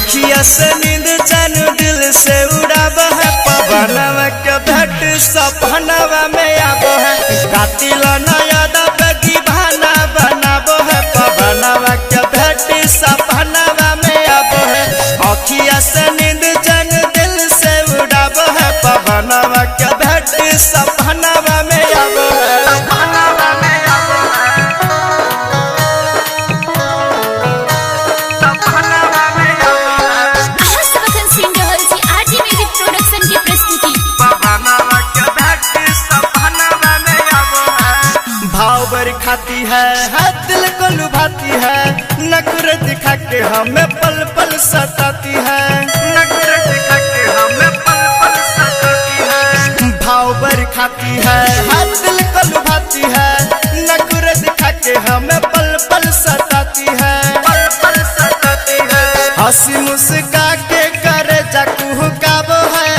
अखिया से नींद चैन दिल से उड़ाब है पवनवा के भेंट सपनवा में आब है कातिल नया दबगी भाना बनाबो है पवनवा के भेंट सपनवा में आब है अखिया से नींद चैन दिल से उड़ाब है पवनवा के भेंट सपनवा में आब है। खाती है दिल को लुभाती है नखरे दिखा के हमें पल पल सताती है नखरे दिखा के हमें पल पल सताती है भाव भर खाती है दिल को लुभाती है नखरे दिखा के हमें पल पल सताती है पल पल सताती है हंसी मुस्का के करे जाकू काबो है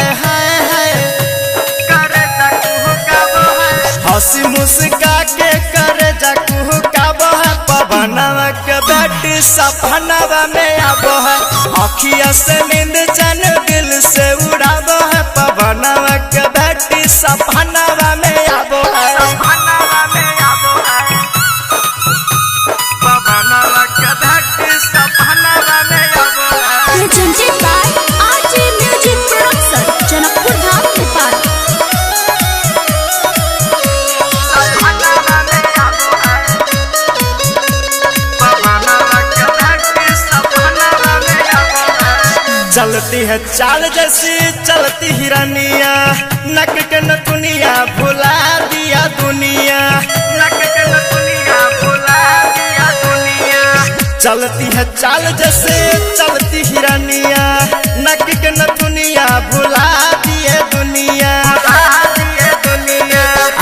करे जाकू काबो है हंसी मुस्का के करे जाकू काबो है पवनवा के भेंट सपनवा में आबो है अखिया से नींद चैन दिल से उड़ाबो है पवनवा के भेंट सपनवा में आबो है पवनवा के भेंट सपनवा में आबो है। presented by RJ Music Production, Janakpur Dham Nepal. चलती है चाल जैसी चलती हिरनिया नक के नथुनिया भुला दिया दुनिया नक के नथुनिया भुला दिया दुनिया चलती है चाल जैसे चलती हिरनिया नक के नथुनिया भुला दिए दुनिया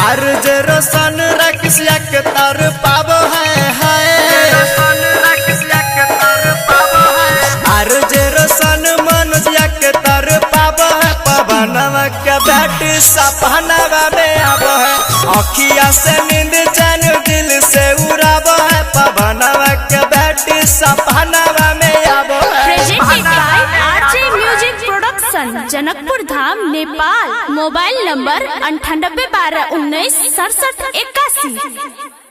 अर्ज रोशन रखसिया के तर पाबो है अर्ज रोशन मनुष्य के तर पाबो है पवनवा के भेंट सपनवा में आबो है अखिया से नींद चैन दिल से उड़ाबो है पवनवा के भेंट सपनवा में आबो है। presented by RJ Music Production, Janakpur Dham Nepal. Mobile number 9812196781।